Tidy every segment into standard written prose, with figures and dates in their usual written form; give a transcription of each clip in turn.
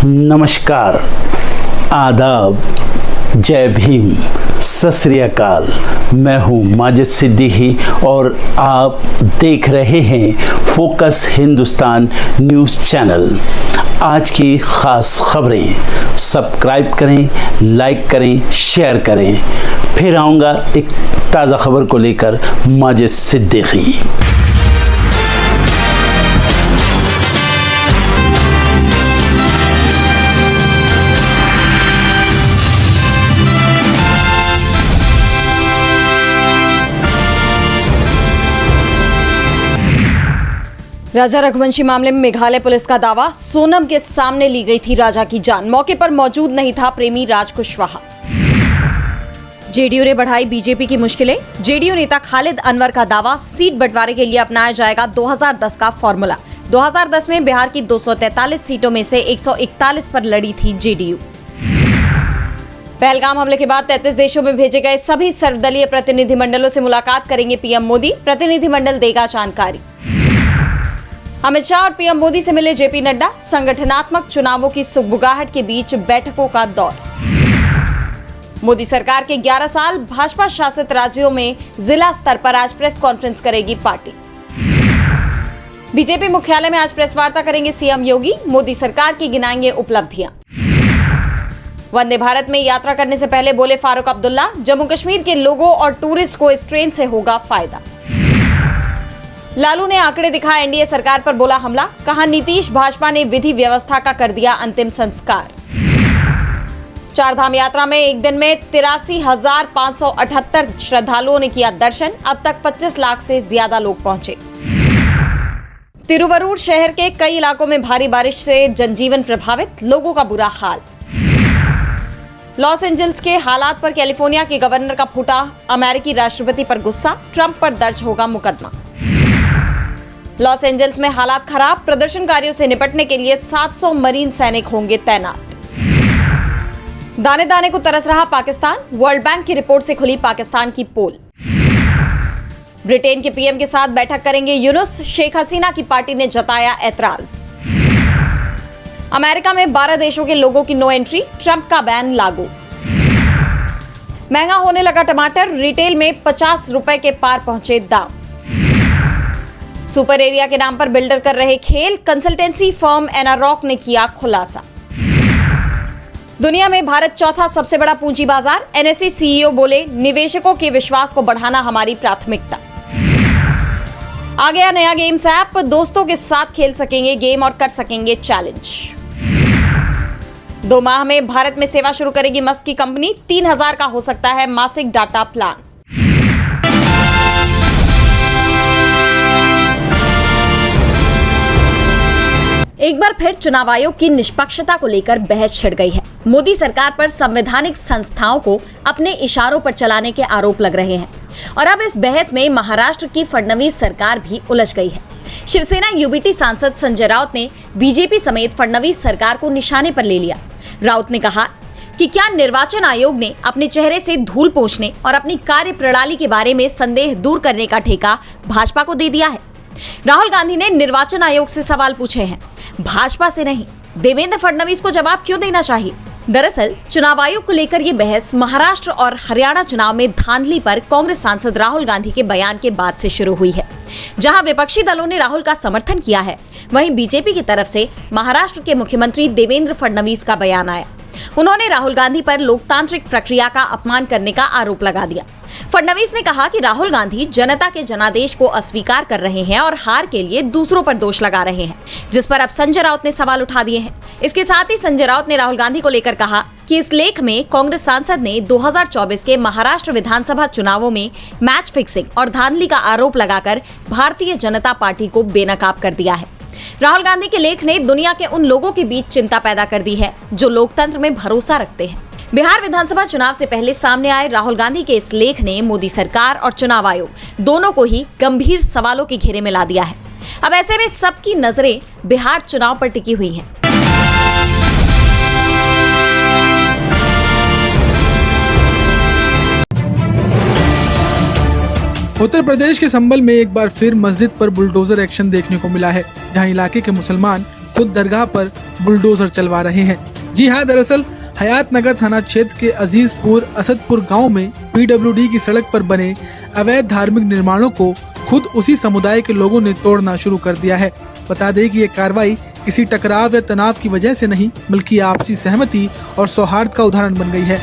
नमस्कार, आदाब, जय भीम, सत श्री अकाल। मैं हूँ माजिद सिद्दीकी और आप देख रहे हैं फोकस हिंदुस्तान न्यूज़ चैनल। आज की ख़ास खबरें सब्सक्राइब करें, लाइक करें, शेयर करें। फिर आऊँगा एक ताज़ा खबर को लेकर माजिद सिद्दीकी। राजा रघुवंशी मामले में मेघालय पुलिस का दावा, सोनम के सामने ली गई थी राजा की जान, मौके पर मौजूद नहीं था प्रेमी राज कुशवाहा। जेडीयू ने बढ़ाई बीजेपी की मुश्किलें, जेडीयू नेता खालिद अनवर का दावा, सीट बंटवारे के लिए अपनाया जाएगा 2010 का फॉर्मूला। 2010 में बिहार की 243 सीटों में से 141 पर लड़ी थी जेडीयू। पहलगाम हमले के बाद 33 देशों में भेजे गए सभी सर्वदलीय प्रतिनिधिमंडलों से मुलाकात करेंगे पीएम मोदी, प्रतिनिधिमंडल देगा जानकारी। अमित शाह और पीएम मोदी से मिले जेपी नड्डा, संगठनात्मक चुनावों की सुगबुगाहट के बीच बैठकों का दौर। मोदी सरकार के 11 साल, भाजपा शासित राज्यों में जिला स्तर पर आज प्रेस कॉन्फ्रेंस करेगी पार्टी। बीजेपी मुख्यालय में आज प्रेस वार्ता करेंगे सीएम योगी, मोदी सरकार की गिनाएंगे उपलब्धियां। वंदे भारत में यात्रा करने से पहले बोले फारूक अब्दुल्ला, जम्मू कश्मीर के लोगों और टूरिस्ट को इस ट्रेन से होगा फायदा। लालू ने आंकड़े दिखाए एनडीए सरकार पर बोला हमला, कहा नीतीश भाजपा ने विधि व्यवस्था का कर दिया अंतिम संस्कार। चारधाम यात्रा में एक दिन में 83,578 श्रद्धालुओं ने किया दर्शन, अब तक 25 लाख से ज्यादा लोग पहुंचे। तिरुवरूर शहर के कई इलाकों में भारी बारिश से जनजीवन प्रभावित, लोगों का बुरा हाल। लॉस एंजल्स के हालात पर कैलिफोर्निया के गवर्नर का फूटा अमेरिकी राष्ट्रपति पर गुस्सा, ट्रंप पर दर्ज होगा मुकदमा। लॉस एंजल्स में हालात खराब, प्रदर्शनकारियों से निपटने के लिए 700 मरीन सैनिक होंगे तैनात। दाने दाने को तरस रहा पाकिस्तान, वर्ल्ड बैंक की रिपोर्ट से खुली पाकिस्तान की पोल। ब्रिटेन के पीएम के साथ बैठक करेंगे यूनुस, शेख हसीना की पार्टी ने जताया ऐतराज। अमेरिका में 12 देशों के लोगों की नो एंट्री, ट्रंप का बैन लागू। महंगा होने लगा टमाटर, रिटेल में 50 रुपए के पार पहुंचे दाम। सुपर एरिया के नाम पर बिल्डर कर रहे खेल, कंसल्टेंसी फर्म एनारॉक ने किया खुलासा। दुनिया में भारत चौथा सबसे बड़ा पूंजी बाजार, एनएसई सीईओ बोले निवेशकों के विश्वास को बढ़ाना हमारी प्राथमिकता। आ गया नया गेम्स ऐप, दोस्तों के साथ खेल सकेंगे गेम और कर सकेंगे चैलेंज। 2 माह में भारत में सेवा शुरू करेगी मस्क की कंपनी, 3,000 का हो सकता है मासिक डाटा प्लान। एक बार फिर चुनाव आयोग की निष्पक्षता को लेकर बहस छिड़ गई है। मोदी सरकार पर संवैधानिक संस्थाओं को अपने इशारों पर चलाने के आरोप लग रहे हैं और अब इस बहस में महाराष्ट्र की फडणवीस सरकार भी उलझ गई है। शिवसेना यूबीटी सांसद संजय राउत ने बीजेपी समेत फडणवीस सरकार को निशाने पर ले लिया। राउत ने कहा कि क्या निर्वाचन आयोग ने अपने चेहरे से धूल पोंछने और अपनी कार्य प्रणाली के बारे में संदेह दूर करने का ठेका भाजपा को दे दिया है। राहुल गांधी ने निर्वाचन आयोग से सवाल पूछे हैं, भाजपा से नहीं। देवेंद्र फडणवीस को जवाब क्यों देना चाहिए? दरअसल चुनाव आयोग को लेकर ये बहस महाराष्ट्र और हरियाणा चुनाव में धांधली पर कांग्रेस सांसद राहुल गांधी के बयान के बाद से शुरू हुई है। जहां विपक्षी दलों ने राहुल का समर्थन किया है, वहीं बीजेपी की तरफ से महाराष्ट्र के मुख्यमंत्री देवेंद्र फडणवीस का बयान आया। उन्होंने राहुल गांधी पर लोकतांत्रिक प्रक्रिया का अपमान करने का आरोप लगा दिया। फडणवीस ने कहा कि राहुल गांधी जनता के जनादेश को अस्वीकार कर रहे हैं और हार के लिए दूसरों पर दोष लगा रहे हैं, जिस पर अब संजय राउत ने सवाल उठा दिए हैं। इसके साथ ही संजय राउत ने राहुल गांधी को लेकर कहा कि इस लेख में कांग्रेस सांसद ने 2024 के महाराष्ट्र विधानसभा चुनावों में मैच फिक्सिंग और धांधली का आरोप लगाकर भारतीय जनता पार्टी को बेनकाब कर दिया है। राहुल गांधी के लेख ने दुनिया के उन लोगों के बीच चिंता पैदा कर दी है जो लोकतंत्र में भरोसा रखते हैं। बिहार विधानसभा चुनाव से पहले सामने आए राहुल गांधी के इस लेख ने मोदी सरकार और चुनाव आयोग दोनों को ही गंभीर सवालों के घेरे में ला दिया है। अब ऐसे में सबकी नजरें बिहार चुनाव पर टिकी हुई हैं। उत्तर प्रदेश के संभल में एक बार फिर मस्जिद पर बुलडोजर एक्शन देखने को मिला है, जहां इलाके के मुसलमान खुद दरगाह पर बुलडोजर चलवा रहे हैं। जी हाँ, दरअसल हयात नगर थाना क्षेत्र के अजीजपुर असदपुर गांव में PWD की सड़क पर बने अवैध धार्मिक निर्माणों को खुद उसी समुदाय के लोगों ने तोड़ना शुरू कर दिया है। बता दें कि ये कार्रवाई किसी टकराव या तनाव की वजह से नहीं, बल्कि आपसी सहमति और सौहार्द का उदाहरण बन गई है,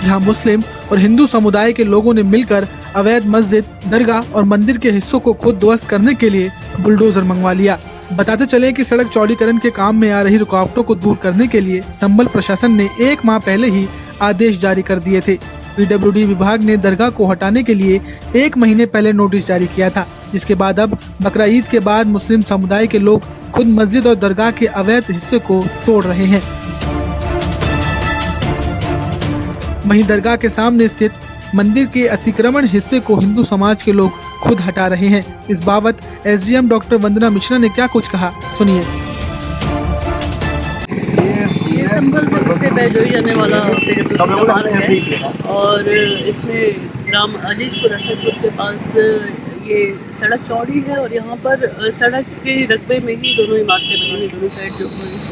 जहां मुस्लिम और हिंदू समुदाय के लोगों ने मिलकर अवैध मस्जिद, दरगाह और मंदिर के हिस्सों को खुद ध्वस्त करने के लिए बुलडोजर मंगवा लिया। बताते चले कि सड़क चौड़ीकरण के काम में आ रही रुकावटों को दूर करने के लिए संभल प्रशासन ने 1 माह पहले ही आदेश जारी कर दिए थे। PWD विभाग ने दरगाह को हटाने के लिए 1 महीने पहले नोटिस जारी किया था, जिसके बाद अब बकरा ईद के बाद मुस्लिम समुदाय के लोग खुद मस्जिद और दरगाह के अवैध हिस्से को तोड़ रहे हैं। वहीं दरगाह के सामने स्थित मंदिर के अतिक्रमण हिस्से को हिंदू समाज के लोग खुद हटा रहे हैं। इस बाबत SDM डॉक्टर वंदना मिश्रा ने क्या कुछ कहा, सुनिए। ये संभल से बैजोई जाने वाला मार्ग है और इसमें ग्राम अजीजपुर असदपुर के पास ये सड़क चौड़ी है और यहाँ पर सड़क के रकबे में ही दोनों इमारतें बनी हुई, दोनों साइड जो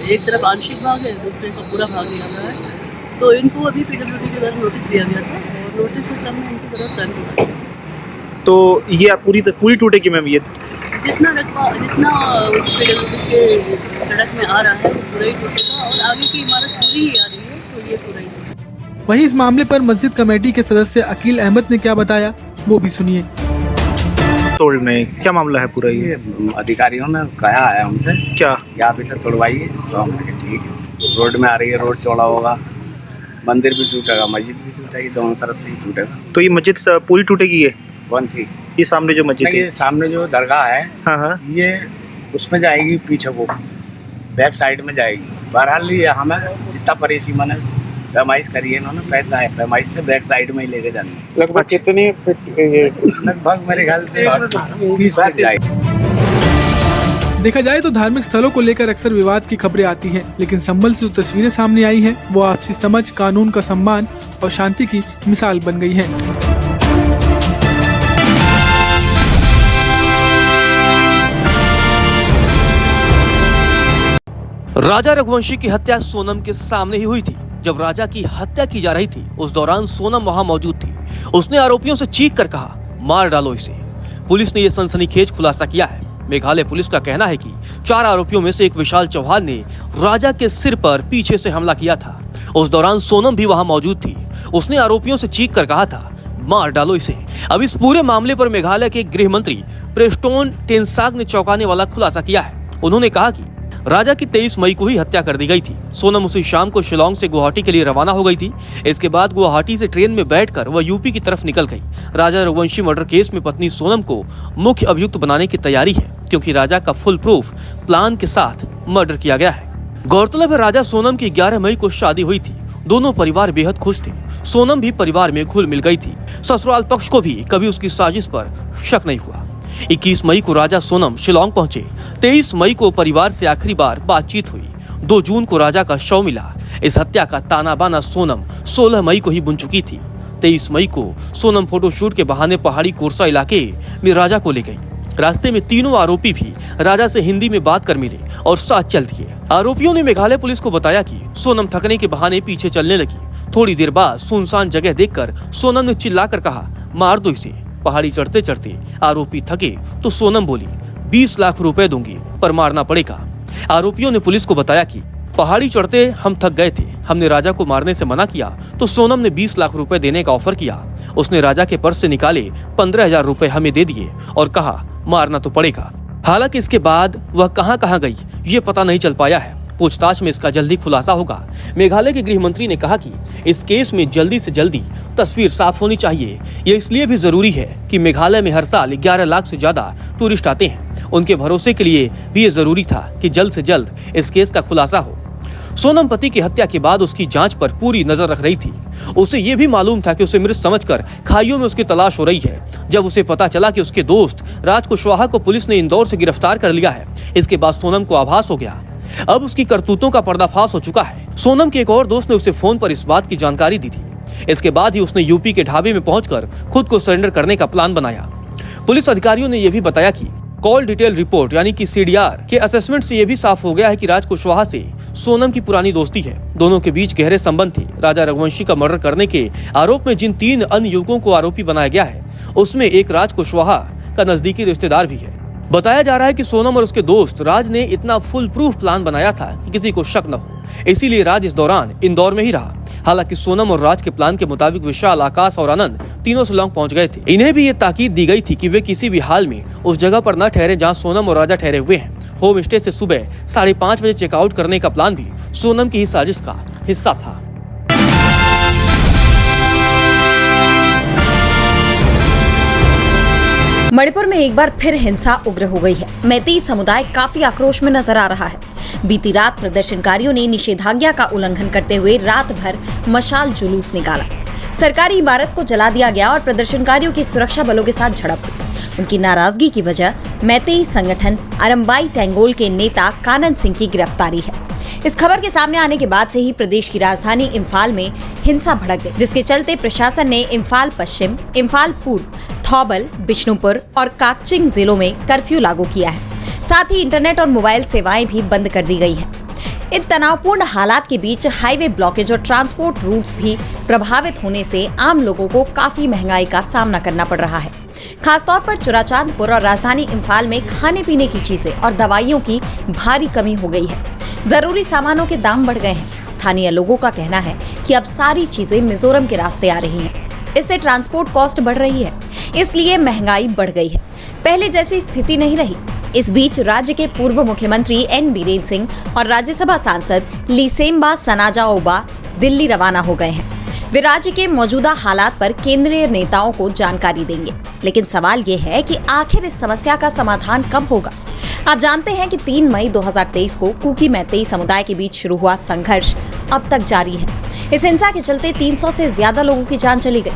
एक तरफ आंशिक भाग है, दूसरे का पूरा भाग लिया गया है। तो इनको अभी PWD के द्वारा नोटिस दिया गया था और नोटिस से क्रम में इनकी तरफ स्वयं हुआ। तो ये पूरी टूटेगी मैम? ये जितना रकबा जितना उस PWD के सड़क में आ रहा है वो पूरा ही टूटेगा और आगे की इमारत पूरी ही आ रही है, तो ये पूरा ही। वहीं इस मामले पर मस्जिद कमेटी के सदस्य अकील अहमद ने क्या बताया, वो भी सुनिए। तोड़ने क्या मामला है पूरा? ये अधिकारियों ने कहा है हमसे क्या आप इसे तोड़वाइए, तो हमने कहा ठीक है। रोड में आ रही है, रोड चौड़ा होगा, मंदिर भी टूटेगा, मस्जिद भी टूटेगी, दोनों तरफ से ही टूटेगा। तो ये मस्जिद पूरी टूटेगी? ये कौन सी? ये सामने जो मस्जिद है, ये सामने जो दरगाह है, हाँ हाँ, ये उसमें जाएगी, पीछे वो बैक साइड में जाएगी। बहरहाल ये हमें जितना परेशी मन पैमाइश करी है इन्होंने, पैसा है पैमाइश से बैक साइड में ही लेके जानी। लगभग कितनी? लगभग मेरे ख्याल से 30 फीट जाएगी। देखा जाए तो धार्मिक स्थलों को लेकर अक्सर विवाद की खबरें आती हैं, लेकिन संभल से जो तस्वीरें सामने आई हैं, वो आपसी समझ, कानून का सम्मान और शांति की मिसाल बन गई हैं। राजा रघुवंशी की हत्या सोनम के सामने ही हुई थी। जब राजा की हत्या की जा रही थी, उस दौरान सोनम वहां मौजूद थी। उसने आरोपियों से चीख कर कहा, मार डालो इसे। पुलिस ने यह सनसनीखेज खुलासा किया है। मेघालय पुलिस का कहना है कि 4 आरोपियों में से एक विशाल चौहान ने राजा के सिर पर पीछे से हमला किया था। उस दौरान सोनम भी वहां मौजूद थी। उसने आरोपियों से चीख कर कहा था, मार डालो इसे। अब इस पूरे मामले पर मेघालय के गृह मंत्री प्रेस्टोन टेंसाग ने चौंकाने वाला खुलासा किया है। उन्होंने कहा कि राजा की 23 मई को ही हत्या कर दी गई थी। सोनम उसी शाम को शिलोंग से गुवाहाटी के लिए रवाना हो गई थी। इसके बाद गुवाहाटी से ट्रेन में बैठकर वह यूपी की तरफ निकल गई। राजा रघुवंशी मर्डर केस में पत्नी सोनम को मुख्य अभियुक्त बनाने की तैयारी है, क्योंकि राजा का फुल प्रूफ प्लान के साथ मर्डर किया गया है। गौरतलब है, राजा सोनम की 11 मई को शादी हुई थी। दोनों परिवार बेहद खुश थे। सोनम भी परिवार में घुल मिल गई थी। ससुराल पक्ष को भी कभी उसकी साजिश पर शक नहीं हुआ। 21 मई को राजा सोनम शिलोंग पहुंचे। 23 मई को परिवार से आखिरी बार बातचीत हुई। 2 जून को राजा का शव मिला। इस हत्या का ताना बाना सोनम 16 मई को ही बुन चुकी थी। 23 मई को सोनम फोटोशूट के बहाने पहाड़ी कोरसा इलाके में राजा को ले गई। रास्ते में तीनों आरोपी भी राजा से हिंदी में बात कर मिले और साथ चल दिए। आरोपियों ने मेघालय पुलिस को बताया कि सोनम थकने के बहाने पीछे चलने लगी। थोड़ी देर बाद सुनसान जगह देखकर सोनम ने चिल्लाकर कहा, मार दो इसे। पहाड़ी चढ़ते चढ़ते आरोपी थके तो सोनम बोली, 20 लाख रुपए दूंगी पर मारना पड़ेगा। आरोपियों ने पुलिस को बताया कि पहाड़ी चढ़ते हम थक गए थे, हमने राजा को मारने से मना किया तो सोनम ने 20 लाख रुपए देने का ऑफर किया। उसने राजा के पर्स से निकाले 15,000 रुपए हमें दे दिए और कहा मारना तो पड़ेगा। हालांकि इसके बाद वह कहां गई ये पता नहीं चल पाया है। पूछताछ में इसका जल्दी खुलासा होगा। मेघालय के गृह मंत्री ने कहा कि इस केस में जल्दी से जल्दी तस्वीर साफ होनी चाहिए। यह इसलिए भी जरूरी है कि मेघालय में हर साल 11 लाख से ज्यादा टूरिस्ट आते हैं। उनके भरोसे के लिए भी ये जरूरी था कि जल्द से जल्द इस केस का खुलासा हो। सोनम पति की हत्या के बाद उसकी जांच पर पूरी नजर रख रही थी। उसे ये भी मालूम था कि उसे मृत समझकर खाइयों में उसकी तलाश हो रही है। जब उसे पता चला कि उसके दोस्त राज कुशवाहा को पुलिस ने इंदौर से गिरफ्तार कर लिया है, इसके बाद सोनम को आभास हो गया। अब उसकी करतूतों का पर्दाफाश हो चुका है। सोनम के एक और दोस्त ने उसे फोन पर इस बात की जानकारी दी थी। इसके बाद ही उसने यूपी के ढाबे में पहुंचकर खुद को सरेंडर करने का प्लान बनाया। पुलिस अधिकारियों ने यह भी बताया कि कॉल डिटेल रिपोर्ट यानी कि सीडीआर के असेसमेंट से यह भी साफ हो गया है कि राज कुशवाहा से सोनम की पुरानी दोस्ती है। दोनों के बीच गहरे संबंध थे। राजा रघुवंशी का मर्डर करने के आरोप में जिन 3 अन्य युवकों को आरोपी बनाया गया है, उसमें एक राज कुशवाहा का नजदीकी रिश्तेदार भी है। बताया जा रहा है कि सोनम और उसके दोस्त राज ने इतना फुल प्रूफ प्लान बनाया था कि किसी को शक न हो, इसीलिए राज इस दौरान इंदौर में ही रहा। हालांकि सोनम और राज के प्लान के मुताबिक विशाल, आकाश और आनंद तीनों शिलांग पहुंच गए थे। इन्हें भी ये ताकीद दी गई थी कि वे किसी भी हाल में उस जगह पर न ठहरे जहां सोनम और राजा ठहरे हुए हैं। होम स्टे से सुबह 5:30 बजे चेकआउट करने का प्लान भी सोनम की ही साजिश का हिस्सा था। मणिपुर में एक बार फिर हिंसा उग्र हो गई है। मैतेई समुदाय काफी आक्रोश में नजर आ रहा है। बीती रात प्रदर्शनकारियों ने निषेधाज्ञा का उल्लंघन करते हुए रात भर मशाल जुलूस निकाला। सरकारी इमारत को जला दिया गया और प्रदर्शनकारियों की सुरक्षा बलों के साथ झड़प हुई। उनकी नाराजगी की वजह मैतेई संगठन अरम्बाई टेंगोल के नेता कानन सिंह की गिरफ्तारी है। इस खबर के सामने आने के बाद से ही प्रदेश की राजधानी इम्फाल में हिंसा भड़क गई, जिसके चलते प्रशासन ने इम्फाल पश्चिम, इम्फाल पूर्व, थौबल, बिष्णुपुर और काकचिंग जिलों में कर्फ्यू लागू किया है। साथ ही इंटरनेट और मोबाइल सेवाएं भी बंद कर दी गई हैं। इन तनावपूर्ण हालात के बीच हाईवे ब्लॉकेज और ट्रांसपोर्ट रूट्स भी प्रभावित होने से आम लोगों को काफी महंगाई का सामना करना पड़ रहा है। खासतौर पर चुराचांदपुर और राजधानी इम्फाल में खाने पीने की चीजें और दवाइयों की भारी कमी हो गई है। जरूरी सामानों के दाम बढ़ गए हैं। स्थानीय लोगों का कहना है कि अब सारी चीजें मिजोरम के रास्ते आ रही हैं। इससे ट्रांसपोर्ट कॉस्ट बढ़ रही है, इसलिए महंगाई बढ़ गई है। पहले जैसी स्थिति नहीं रही। इस बीच राज्य के पूर्व मुख्यमंत्री एन बीरेन सिंह और राज्यसभा सांसद लीसेम्बा सनाजाओबा दिल्ली रवाना हो गए हैं। वे राज्य के मौजूदा हालात पर केंद्रीय नेताओं को जानकारी देंगे। लेकिन सवाल ये है कि आखिर इस समस्या का समाधान कब होगा। आप जानते हैं कि 3 मई 2023 को कुकी मैतेई समुदाय के बीच शुरू हुआ संघर्ष अब तक जारी है। इस हिंसा के चलते 300 से ज्यादा लोगों की जान चली गई,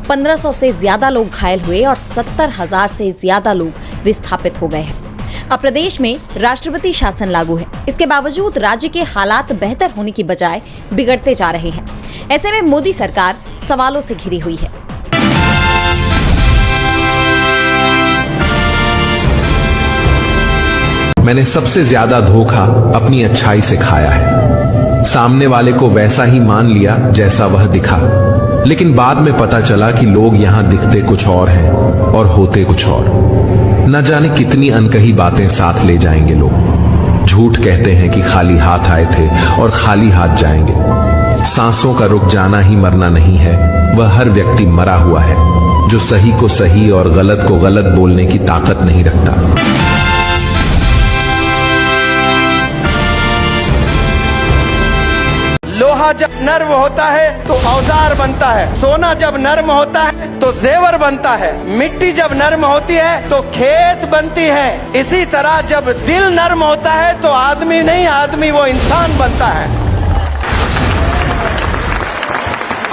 1500 से ज्यादा लोग घायल हुए और 70,000 से ज्यादा लोग विस्थापित हो गए हैं। अब प्रदेश में राष्ट्रपति शासन लागू है। इसके बावजूद राज्य के हालात बेहतर होने की बजाय बिगड़ते जा रहे हैं। ऐसे में मोदी सरकार सवालों से घिरी हुई है। मैंने सबसे ज्यादा धोखा अपनी अच्छाई से खाया है। सामने वाले को वैसा ही मान लिया जैसा वह दिखा, लेकिन बाद में पता चला कि लोग यहां दिखते कुछ और हैं और होते कुछ और। न जाने कितनी अनकही बातें साथ ले जाएंगे लोग। झूठ कहते हैं कि खाली हाथ आए थे और खाली हाथ जाएंगे। सांसों का रुक जाना ही मरना नहीं है, वह हर व्यक्ति मरा हुआ है जो सही को सही और गलत को गलत बोलने की ताकत नहीं रखता। लोहा जब नर्म होता है तो औजार बनता है, सोना जब नर्म होता है तो जेवर बनता है, मिट्टी जब नर्म होती है तो खेत बनती है। इसी तरह जब दिल नर्म होता है तो आदमी नहीं, आदमी वो इंसान बनता है।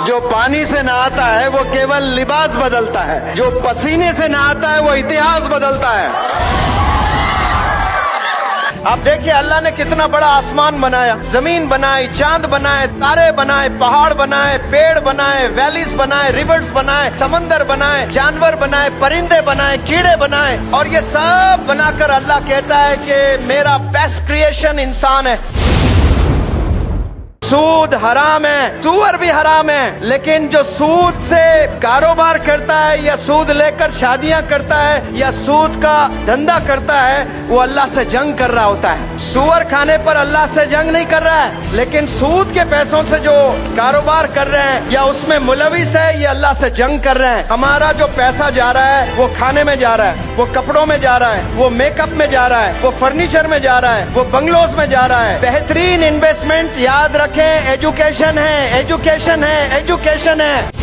जो पानी से नहाता है वो केवल लिबास बदलता है, जो पसीने से नहाता है वो इतिहास बदलता है। आप देखिए अल्लाह ने कितना बड़ा आसमान बनाया, जमीन बनाई, चांद बनाए, तारे बनाए, पहाड़ बनाए, पेड़ बनाए, वैलीज बनाए, रिवर्स बनाए, समंदर बनाए, जानवर बनाए, परिंदे बनाए, कीड़े बनाए, और ये सब बनाकर अल्लाह कहता है कि मेरा बेस्ट क्रिएशन इंसान है। सूद हराम है, सुअर भी हराम है, लेकिन जो सूद से कारोबार करता है या सूद लेकर शादियां करता है या सूद का धंधा करता है वो अल्लाह से जंग कर रहा होता है। सुअर खाने पर अल्लाह से जंग नहीं कर रहा है, लेकिन सूद के पैसों से जो कारोबार कर रहे हैं या उसमें मुलविस है ये अल्लाह से जंग कर रहे हैं। हमारा जो पैसा जा रहा है वो खाने में जा रहा है, वो कपड़ों में जा रहा है, वो मेकअप में जा रहा है, वो फर्नीचर में जा रहा है, वो बंगलोज में जा रहा है। बेहतरीन इन्वेस्टमेंट याद रखें एजुकेशन है, एजुकेशन है, एजुकेशन है।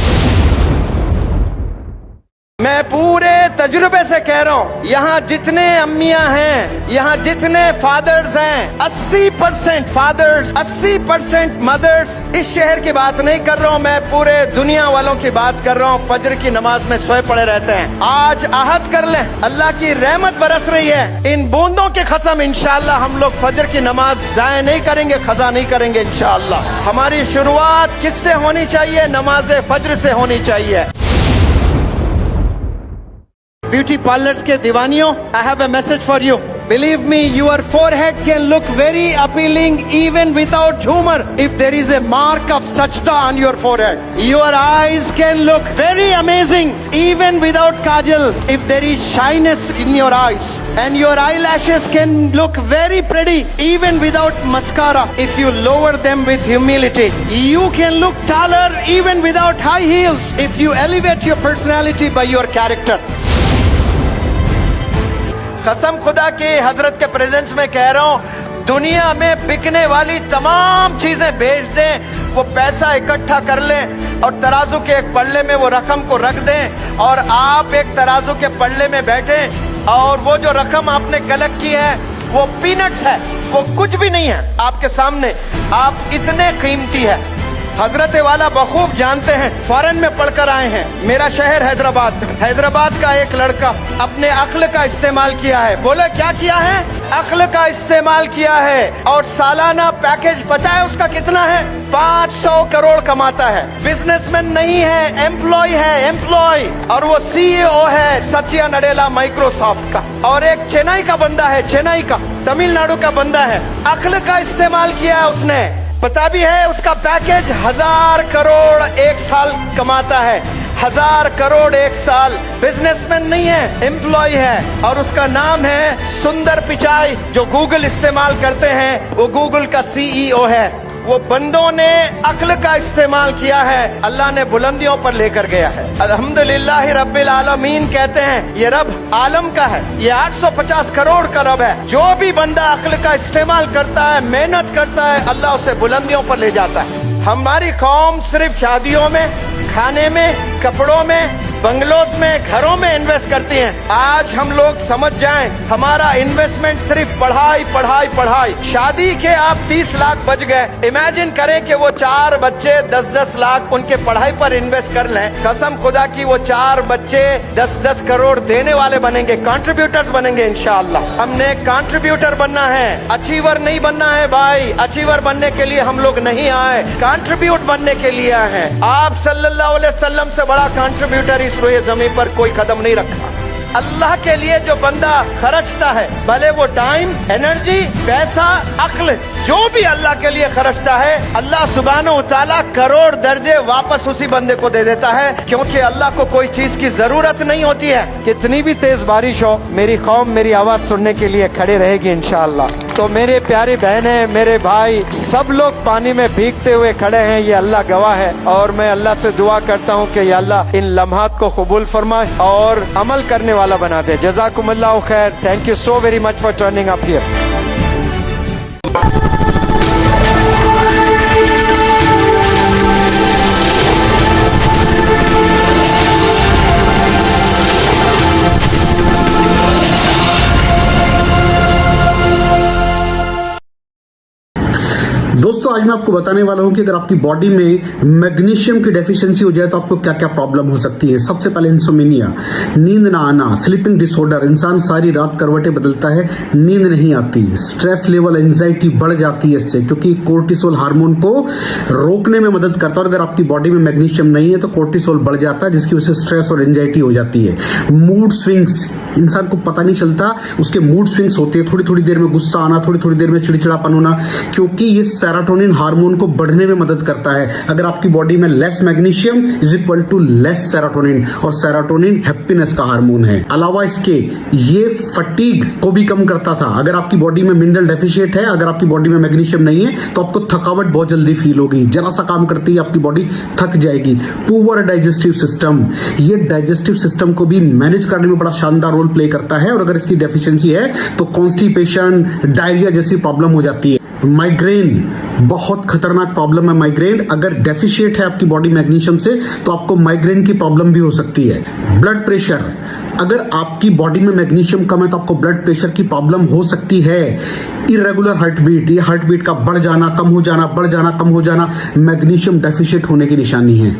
मैं पूरे तजुर्बे से कह रहा हूँ, यहाँ जितने अम्मियाँ हैं, यहाँ जितने फादर्स हैं, 80% फादर्स, 80% मदर्स, इस शहर की बात नहीं कर रहा हूँ, मैं पूरे दुनिया वालों की बात कर रहा हूँ, फजर की नमाज में सोए पड़े रहते हैं। आज आहद कर लें, अल्लाह की रहमत बरस रही है, इन बूंदों की कसम इंशाअल्लाह हम लोग फजर की नमाज जाया नहीं करेंगे, खजा नहीं करेंगे इंशाअल्लाह। हमारी शुरुआत किससे होनी चाहिए? नमाज फजर से होनी चाहिए। ब्यूटी पार्लर्स के दीवानियों, I have a message for you. Believe me, your forehead can look very appealing even without humor if there is a mark of sajda on your forehead. Your eyes can look very amazing even without kajal if there is shyness in your eyes. And your eyelashes can look very pretty even without mascara if you lower them with humility. You can look taller even without high heels if you elevate your personality by your character. कसम खुदा की हजरत के presence में कह रहा हूँ, दुनिया में बिकने वाली तमाम चीजें बेच दें, वो पैसा इकट्ठा कर लें और तराजू के एक पल्ले में वो रकम को रख दें और आप एक तराजू के पल्ले में बैठे और वो जो रकम आपने कलेक्ट की है वो पीनट्स है, वो कुछ भी नहीं है आपके सामने. आप इतने कीमती है. हजरत वाला बखूब जानते हैं, फॉरेन में पढ़कर आए हैं. मेरा शहर हैदराबाद, हैदराबाद का एक लड़का अपने अक्ल का इस्तेमाल किया है. बोले क्या किया है? अक्ल का इस्तेमाल किया है और सालाना पैकेज पता है उसका कितना है? 500 करोड़ कमाता है. बिजनेसमैन नहीं है, एम्प्लॉय है, एम्प्लॉय. और वो CEO है सत्या नडेला माइक्रोसॉफ्ट का. और एक चेन्नई का बंदा है, चेन्नई का, तमिलनाडु का बंदा है. अक्ल का इस्तेमाल किया है उसने. पता भी है उसका पैकेज 1000 करोड़ एक साल कमाता है. 1000 करोड़ एक साल. बिजनेसमैन नहीं है, एम्प्लॉय है. और उसका नाम है सुंदर पिचाई. जो गूगल इस्तेमाल करते हैं वो गूगल का CEO है. वो बंदों ने अक्ल का इस्तेमाल किया है, अल्लाह ने बुलंदियों पर लेकर गया है. अल्हम्दुलिल्लाह रब्बिल आलमीन कहते हैं ये रब आलम का है, ये 850 करोड़ का रब है. जो भी बंदा अक्ल का इस्तेमाल करता है, मेहनत करता है, अल्लाह उसे बुलंदियों पर ले जाता है. हमारी कौम सिर्फ शादियों में, खाने में, कपड़ों में, बंगलोज में, घरों में इन्वेस्ट करती हैं. आज हम लोग समझ जाएं, हमारा इन्वेस्टमेंट सिर्फ पढ़ाई पढ़ाई पढ़ाई. शादी के आप 30 लाख बच गए. इमेजिन करें कि वो 4 बच्चे 10-10 लाख उनके पढ़ाई पर इन्वेस्ट कर लें. कसम खुदा की वो 4 बच्चे 10-10 करोड़ देने वाले बनेंगे, कंट्रीब्यूटर्स बनेंगे इंशाअल्लाह. हमने कंट्रीब्यूटर बनना है, अचीवर नहीं बनना है भाई. अचीवर बनने के लिए हम लोग नहीं आए, कंट्रीब्यूट बनने के लिए आए हैं. आप सल्लल्लाहु अलैहि वसल्लम से बड़ा कंट्रीब्यूटर इस रोए जमीन पर कोई कदम नहीं रखा. अल्लाह के लिए जो बंदा खर्चता है, भले वो टाइम, एनर्जी, पैसा, अक्ल, जो भी अल्लाह के लिए खर्चता है, अल्लाह सुब्हानहू तआला करोड़ दर्जे वापस उसी बंदे को दे देता है. क्योंकि अल्लाह को कोई चीज की जरूरत नहीं होती है. कितनी भी तेज बारिश हो, मेरी कौम मेरी आवाज सुनने के लिए खड़े रहेगी इंशाअल्लाह. तो मेरे प्यारी बहनें, मेरे भाई, सब लोग पानी में भीगते हुए खड़े हैं, ये अल्लाह गवाह है. और मैं अल्लाह से दुआ करता हूँ कि या अल्लाह इन लम्हात को कबूल फरमाए और अमल करने वाला बना दे. जज़ाकुमुल्लाहु खैर. Thank you so very much for turning up here. दोस्तों आज मैं आपको बताने वाला हूं कि अगर आपकी बॉडी में मैग्नीशियम की डेफिशिएंसी हो जाए तो आपको क्या क्या प्रॉब्लम हो सकती है. सबसे पहले इंसोमिनिया, नींद ना आना, स्लीपिंग डिसऑर्डर, इंसान सारी रात करवटें बदलता है, नींद नहीं आती, स्ट्रेस लेवल, एंजाइटी बढ़ जाती है इससे, क्योंकि कोर्टिसोल हार्मोन को रोकने में मदद करता है. और अगर आपकी बॉडी में मैग्नीशियम नहीं है तो कोर्टिसोल बढ़ जाता है, जिसकी वजह से स्ट्रेस और एंजाइटी हो जाती है. मूड स्विंग्स, इंसान को पता नहीं चलता उसके मूड स्विंग्स होते हैं. थोड़ी थोड़ी देर में गुस्सा आना, थोड़ी थोड़ी देर में चिड़चिड़ापन होना, क्योंकि ये सेरोटोनिन हार्मोन को बढ़ने में मदद करता है. अगर आपकी बॉडी में less magnesium is equal to less serotonin, और सेरोटोनिन हैप्पीनेस का हार्मोन है. अलावा इसके ये फटीग को भी कम करता था. अगर आपकी बॉडी में मिनरल डेफिशिएट है, अगर आपकी बॉडी में मैग्नीशियम नहीं है तो आपको थकावट बहुत जल्दी फील होगी. जरा सा काम करती है आपकी बॉडी थक जाएगी. पुअर डाइजेस्टिव सिस्टम, ये डाइजेस्टिव सिस्टम को भी मैनेज करने में बड़ा शानदार रोल प्ले करता है. और अगर इसकी डेफिशिएंसी है तो कॉन्स्टिपेशन, डायरिया जैसी प्रॉब्लम हो जाती है. माइग्रेन बहुत खतरनाक प्रॉब्लम है. माइग्रेन अगर डेफिशिएट है आपकी बॉडी मैग्नीशियम से तो आपको माइग्रेन की प्रॉब्लम भी हो सकती है. ब्लड प्रेशर, अगर आपकी बॉडी में मैग्नीशियम कम है तो आपको ब्लड प्रेशर की प्रॉब्लम हो सकती है. इरेगुलर हार्ट बीट, ये हार्ट बीट का बढ़ जाना, कम हो जाना, बढ़ जाना, कम हो जाना, मैग्नीशियम डेफिशिएट होने की निशानी है.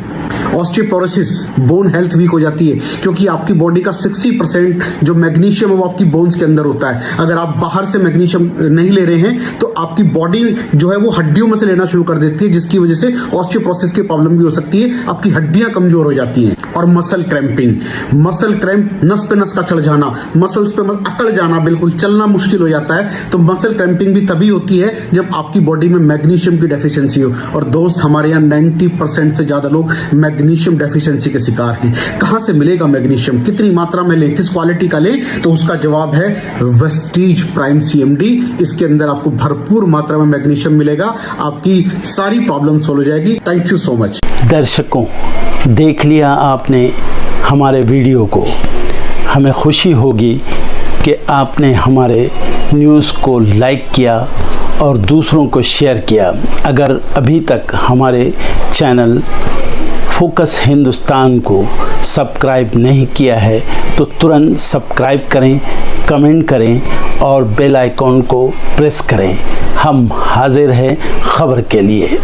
ऑस्टियोपोरोसिस, बोन हेल्थ वीक हो जाती है, क्योंकि आपकी बॉडी का 60% जो मैग्नीशियम है वो आपकी बोन्स के अंदर होता है. अगर आप बाहर से मैग्नीशियम नहीं ले रहे हैं तो आपकी बॉडी जो है वो हड्डी हड्डियों में से लेना शुरू कर देती है, जिसकी वजह से ऑस्टियोपोरोसिस की प्रॉब्लम भी हो सकती है, आपकी हड्डियां कमजोर हो जाती हैं। और मसल क्रैम्पिंग, मसल क्रैम्प, नस पे नस का चढ़ जाना, मसल्स पे अकड़ जाना, बिल्कुल चलना मुश्किल हो जाता है। तो मसल क्रैम्पिंग भी तभी होती है जब आपकी बॉडी में मैग्नीशियम की डेफिशिएंसी हो। और दोस्त, हमारे यहाँ 90% से ज्यादा लोग मैग्नीशियम डेफिशिएंसी के शिकार हैं। कहां से मिलेगा मैग्नीशियम, कितनी मात्रा में लें, किस क्वालिटी का लें? तो उसका जवाब है वेस्टीज प्राइम CMD। इसके अंदर आपको भरपूर मात्रा में मैग्नीशियम मिलेगा, आपकी सारी प्रॉब्लम सॉल्व हो जाएगी। Thank you so much. दर्शकों, देख लिया आपने हमारे वीडियो को। हमें खुशी होगी कि आपने हमारे न्यूज़ को लाइक किया और दूसरों को शेयर किया। अगर अभी तक हमारे चैनल फोकस हिंदुस्तान को सब्सक्राइब नहीं किया है तो तुरंत सब्सक्राइब करें, कमेंट करें और बेल आइकॉन को प्रेस करें। हम हाजिर हैं खबर के लिए।